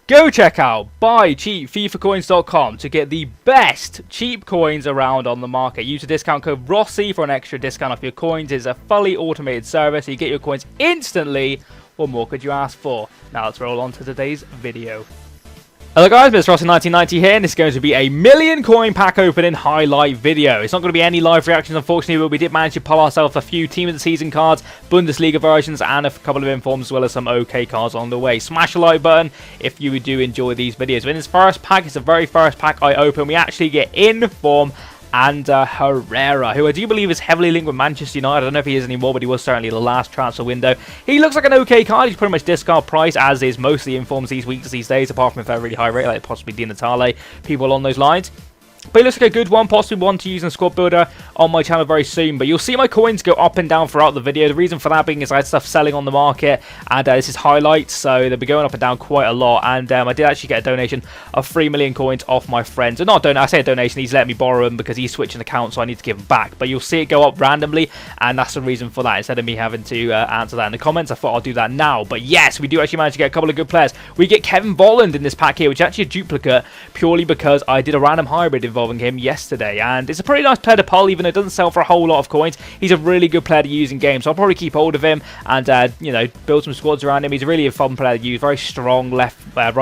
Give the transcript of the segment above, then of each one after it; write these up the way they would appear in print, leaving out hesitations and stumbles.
Go check out buycheapfifacoins.com to get the best cheap coins around on the market. Use the discount code ROSSI for an extra discount off your coins. It's a fully automated service, so you get your coins instantly. What more could you ask for? Now let's roll on to today's video. Hello guys, Mr. Rossi1990 here, and this is going to be a million coin pack opening highlight video. It's not going to be any live reactions, unfortunately, but we did manage to pull ourselves a few Team of the Season cards, Bundesliga versions, and a couple of informs, as well as some OK cards on the way. Smash the like button if you do enjoy these videos. In this first pack, it's the very first pack I open, we actually get inform and Herrera, who I do believe is heavily linked with Manchester United. I don't know if he is anymore, but he was certainly the last transfer window. He looks like an okay card. He's pretty much discard price, as is mostly informs these weeks, these days, apart from if they're a really high rate, like possibly Di Natale, people along those lines. But it looks like a good one, possibly one to use in Squad Builder on my channel very soon. But you'll see my coins go up and down throughout the video. The reason for that being is I had stuff selling on the market, and this is highlights, so they'll be going up and down quite a lot. And I did actually get a donation of 3 million coins off my friends. Not I say a donation, he's let me borrow them because he's switching accounts, so I need to give them back. But you'll see it go up randomly, and that's the reason for that. Instead of me having to answer that in the comments, I thought I'll do that now. But yes, we do actually manage to get a couple of good players. We get Kevin Volland in this pack here, which is actually a duplicate, purely because I did a random hybrid involving him yesterday, and it's a pretty nice player to pull, even though it doesn't sell for a whole lot of coins. He's a really good player to use in games, so I'll probably keep hold of him and you know, build some squads around him. He's a really fun player to use, very strong right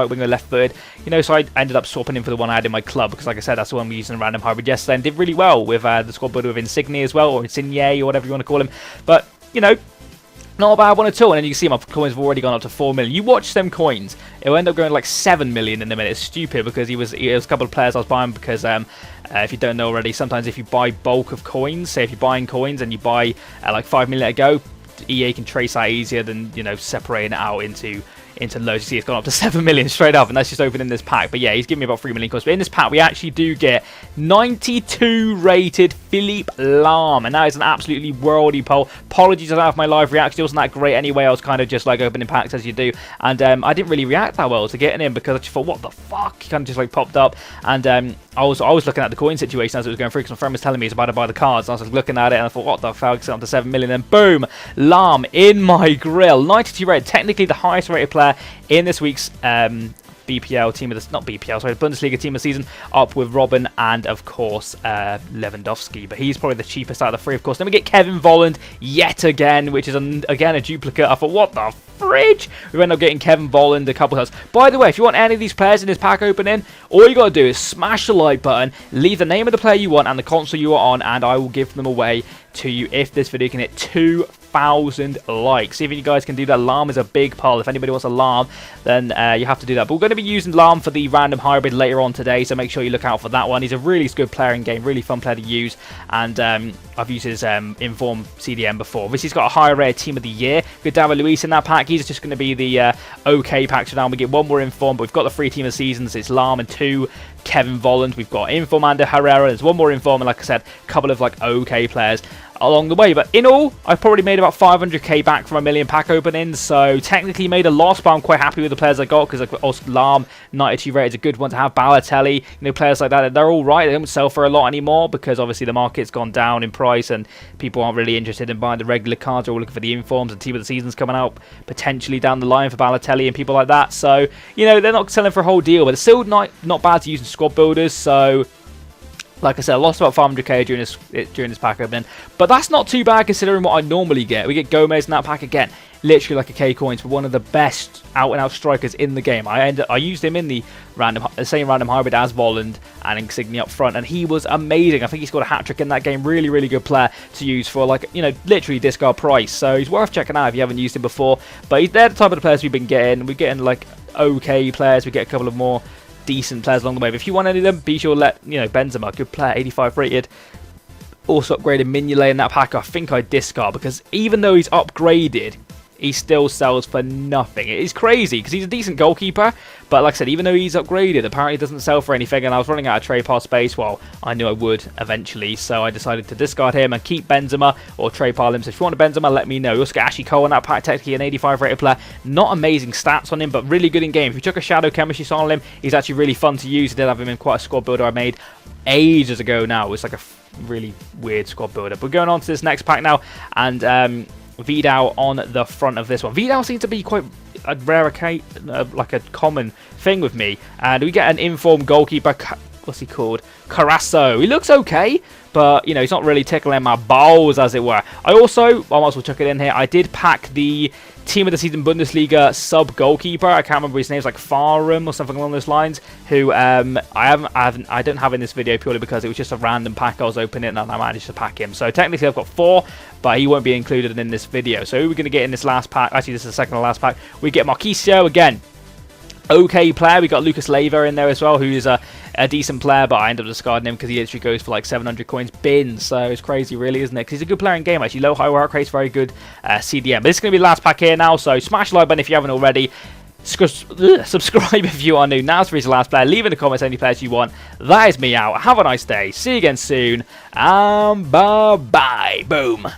winger, left footed, you know, so I ended up swapping him for the one I had in my club, because like I said, that's the one we used in a random hybrid yesterday, and did really well with the squad builder with Insigne as well, or Insigne, or whatever you want to call him. But you know, not a bad one at all. And then you can see my coins have already gone up to 4 million. You watch them coins, it will end up going like 7 million in a minute. It's stupid, because it was a couple of players I was buying, because if you don't know already, sometimes if you buy bulk of coins, say if you're buying coins and you buy like 5 million at a go, EA can trace that easier than, you know, separating it out into loads. You see it's gone up to 7 million straight up, and that's just opening this pack. But yeah, he's giving me about 3 million coins. But in this pack, we actually do get 92 rated Philippe Lahm, and that is an absolutely worldy pull. Apologies I don't have my live reaction. It wasn't that great anyway. I was kind of just like opening packs as you do, and I didn't really react that well to getting him, because I just thought, what the fuck? He kind of just like popped up, and I was looking at the coin situation as it was going through, because my friend was telling me he's about to buy the cards, and I was looking at it and I thought, what the fuck? It's up to 7 million, and boom, Lahm in my grill. 92 rated, technically the highest rated player in this week's BPL team of the, not BPL, sorry, Bundesliga team of the season, up with Robin and of course Lewandowski. But he's probably the cheapest out of the three, of course. Then we get Kevin Volland yet again, which is again a duplicate. I thought, what the fridge? We end up getting Kevin Volland a couple of times. By the way, if you want any of these players in this pack opening, all you got to do is smash the like button, leave the name of the player you want and the console you are on, and I will give them away to you if this video can hit 2,000 likes. See if you guys can do that. Lahm is a big pull. If anybody wants a Lahm, then you have to do that. But we're going to be using Lahm for the random hybrid later on today, so make sure you look out for that one. He's a really good player in game, really fun player to use, and I've used his Inform CDM before. Obviously, he's got a higher rate team of the year. We've got David Luiz in that pack. He's just going to be the OK pack. So now we get one more Inform, but we've got the 3 team of seasons. It's Lahm and 2 Kevin Volland. We've got Inform and Herrera. There's one more Inform, and like I said, a couple of like OK players along the way. But in all, I've probably made about 500k back from a million pack openings, so technically made a loss, but I'm quite happy with the players I got, because also Lahm 92 rated is a good one to have. Balotelli, you know, players like that, they're all right. They don't sell for a lot anymore, because obviously the market's gone down in price and people aren't really interested in buying the regular cards. They're all looking for the informs, and team of the season's coming out potentially down the line for Balotelli and people like that. So, you know, they're not selling for a whole deal, but it's still not bad to use in squad builders. So like I said, I lost about 500k during this pack opening, but that's not too bad considering what I normally get. We get Gomez in that pack again, literally like a K coins for one of the best out-and-out strikers in the game. I used him in the same random hybrid as Volland and Insigne up front, and he was amazing. I think he scored a hat-trick in that game. Really, really good player to use for, like, you know, literally discard price. So he's worth checking out if you haven't used him before. But they're the type of the players we've been getting. We're getting like okay players. We get a couple of more decent players along the way. But if you want any of them, be sure to let, you know, Benzema, good player, 85 rated. Also upgraded Mignolet in that pack. I think I discard, because even though he's upgraded, he still sells for nothing. It is crazy, because he's a decent goalkeeper, but like I said, even though he's upgraded, apparently he doesn't sell for anything, and I was running out of trade pass space. Well, I knew I would eventually, so I decided to discard him and keep Benzema, or trade pile him. So if you want a Benzema, let me know. You also get Ashley Cole in that pack, technically an 85 rated player. Not amazing stats on him, but really good in game. If you took a shadow chemistry style on him, he's actually really fun to use. I did have him in quite a squad builder I made ages ago now. It's like a really weird squad builder. But going on to this next pack now, and Vidal on the front of this one. Vidal seems to be quite a rare like a common thing with me. And we get an informed goalkeeper. What's he called? Carasso. He looks okay, but, you know, he's not really tickling my balls, as it were. I might as well chuck it in here. I did pack the Team of the Season Bundesliga sub-goalkeeper. I can't remember his name. It's like Farum or something along those lines, who I don't have in this video purely because it was just a random pack I was opening and I managed to pack him. So technically I've got 4, but he won't be included in this video. So who are we going to get in this last pack? Actually, this is the second to last pack. We get Marquisio again. Okay player. We got Lucas Leiva in there as well, who is a decent player, but I ended up discarding him because he literally goes for like 700 coins bin. So it's crazy, really, isn't it? Because he's a good player in game, actually. Low high work rate's very good CDM. But this is going to be the last pack here now, so smash the like button if you haven't already. Subscribe if you are new. Now's for the last player. Leave in the comments any players you want. That is me out. Have a nice day. See you again soon. And bye-bye. Boom.